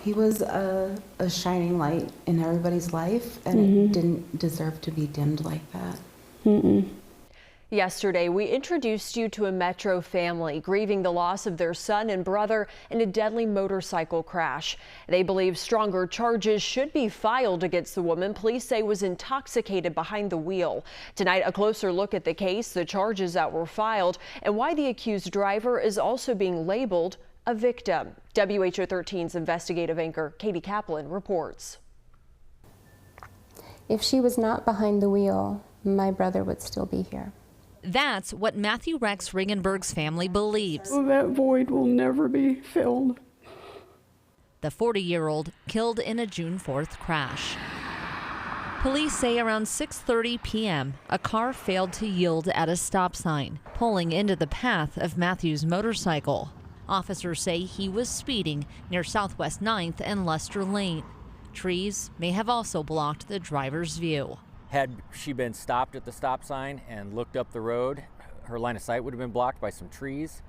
He was a shining light in everybody's life, and it didn't deserve to be dimmed like that. Yesterday, we introduced you to a Metro family grieving the loss of their son and brother in a deadly motorcycle crash. They believe stronger charges should be filed against the woman police say was intoxicated behind the wheel. Tonight, a closer look at the case, the charges that were filed, and why the accused driver is also being labeled a victim. WHO 13's investigative anchor Katie Kaplan reports. If she was not behind the wheel, my brother would still be here. That's what Matthew Rex Ringenberg's family believes. Well, that void will never be filled. The 40-year-old killed in a June 4th crash. Police say around 6:30 p.m., a car failed to yield at a stop sign, pulling into the path of Matthew's motorcycle. Officers say he was speeding near Southwest 9th and Lester Lane. Trees may have also blocked the driver's view. Had she been stopped at the stop sign and looked up the road, her line of sight would have been blocked by some trees.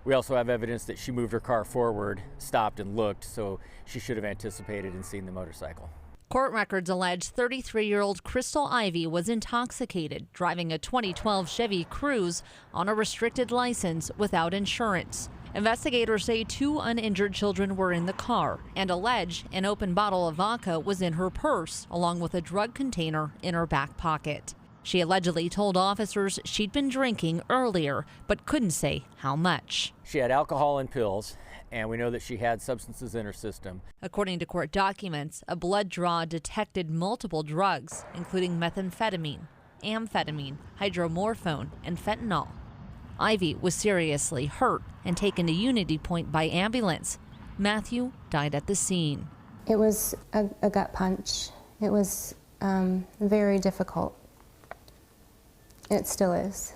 We also have evidence that she moved her car forward, stopped and looked, so she should have anticipated and seen the motorcycle. Court records allege 33-year-old Crystal Ivy was intoxicated, driving a 2012 Chevy Cruze on a restricted license without insurance. Investigators say 2 uninjured children were in the car and allege an open bottle of vodka was in her purse, along with a drug container in her back pocket. She allegedly told officers she'd been drinking earlier, but couldn't say how much. She had alcohol and pills, and we know that she had substances in her system. According to court documents, a blood draw detected multiple drugs, including methamphetamine, amphetamine, hydromorphone, and fentanyl. Ivy was seriously hurt and taken to Unity Point by ambulance. Matthew died at the scene. It was a gut punch. It was very difficult. It still is.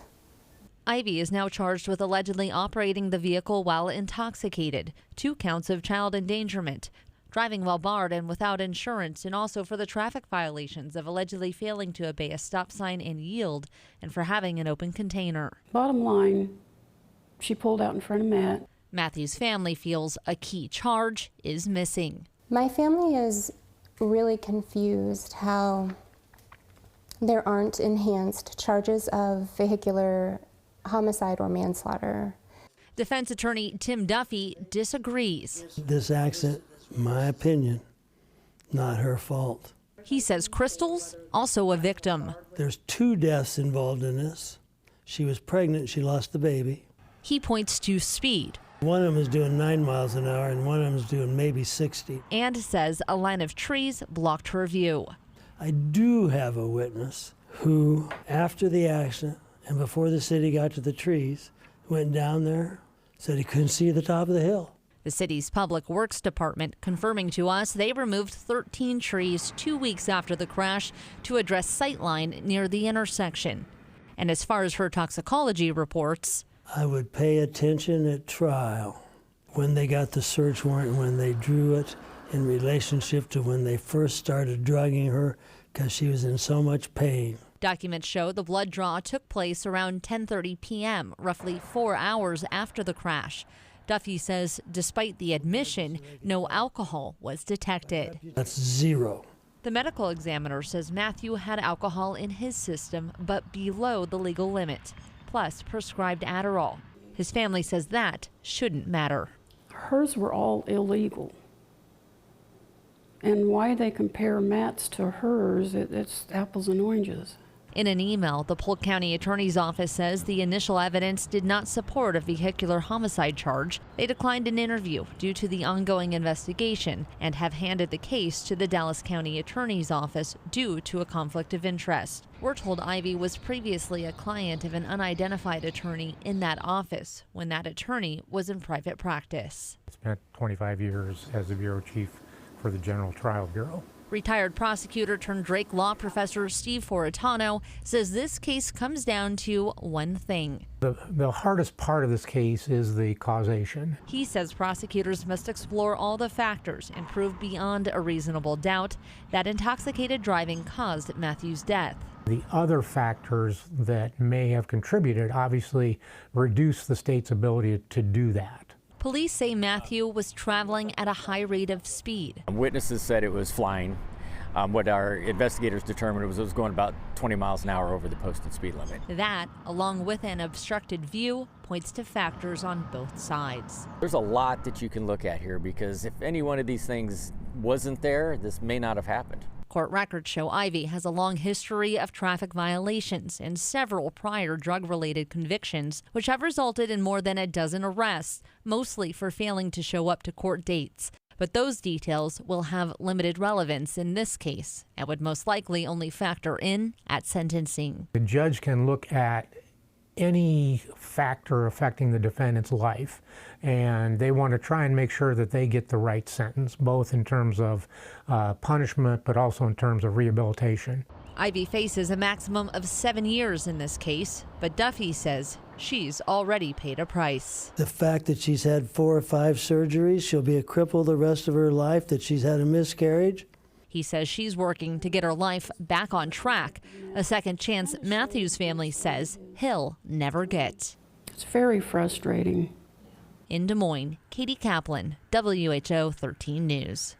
Ivy is now charged with allegedly operating the vehicle while intoxicated, 2 counts of child endangerment, driving while barred and without insurance, and also for the traffic violations of allegedly failing to obey a stop sign and yield, and for having an open container. Bottom line, she pulled out in front of Matt. Matthew's family feels a key charge is missing. My family is really confused how there aren't enhanced charges of vehicular homicide or manslaughter. Defense attorney Tim Duffy disagrees. This accident, my opinion, not her fault. He says Crystal's also a victim. There's 2 deaths involved in this. She was pregnant, she lost the baby. He points to speed. One of them is doing 9 miles an hour and one of them is doing maybe 60. And says a line of trees blocked her view. I do have a witness who, after the accident and before the city got to the trees, went down there, said he couldn't see the top of the hill. The city's Public Works Department confirming to us they removed 13 trees 2 weeks after the crash to address sightline near the intersection. And as far as her toxicology reports, I would pay attention at trial when they got the search warrant, when they drew it in relationship to when they first started drugging her because she was in so much pain. Documents show the blood draw took place around 10:30 p.m., roughly 4 hours after the crash. Duffy says despite the admission, no alcohol was detected. That's 0. The medical examiner says Matthew had alcohol in his system, but below the legal limit, plus prescribed Adderall. His family says that shouldn't matter. Hers were all illegal. And why they compare Matt's to hers, it's apples and oranges. In an email, the Polk County Attorney's Office says the initial evidence did not support a vehicular homicide charge. They declined an interview due to the ongoing investigation and have handed the case to the Dallas County Attorney's Office due to a conflict of interest. We're told Ivy was previously a client of an unidentified attorney in that office when that attorney was in private practice. Spent 25 years as a bureau chief for the General Trial Bureau. Retired prosecutor turned Drake law professor Steve Foritano says this case comes down to one thing. The hardest part of this case is the causation. He says prosecutors must explore all the factors and prove beyond a reasonable doubt that intoxicated driving caused Matthew's death. The other factors that may have contributed obviously reduce the state's ability to do that. Police say Matthew was traveling at a high rate of speed. Witnesses said it was flying. What our investigators determined was it was going about 20 miles an hour over the posted speed limit. That, along with an obstructed view, points to factors on both sides. There's a lot that you can look at here because if any one of these things wasn't there, this may not have happened. Court records show Ivy has a long history of traffic violations and several prior drug-related convictions, which have resulted in more than a dozen arrests, mostly for failing to show up to court dates. But those details will have limited relevance in this case and would most likely only factor in at sentencing. The judge can look at any factor affecting the defendant's life, and they want to try and make sure that they get the right sentence, both in terms of punishment, but also in terms of rehabilitation. Ivy faces a maximum of 7 years in this case, but Duffy says she's already paid a price. The fact that she's had 4 or 5 surgeries, she'll be a cripple the rest of her life, that she's had a miscarriage. He says she's working to get her life back on track, a second chance Matthew's family says he'll never get. It's very frustrating. In Des Moines, Katie Kaplan, WHO 13 News.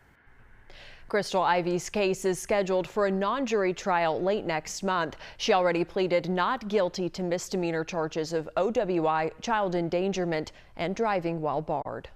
Crystal Ivy's case is scheduled for a non-jury trial late next month. She already pleaded not guilty to misdemeanor charges of OWI, child endangerment, and driving while barred.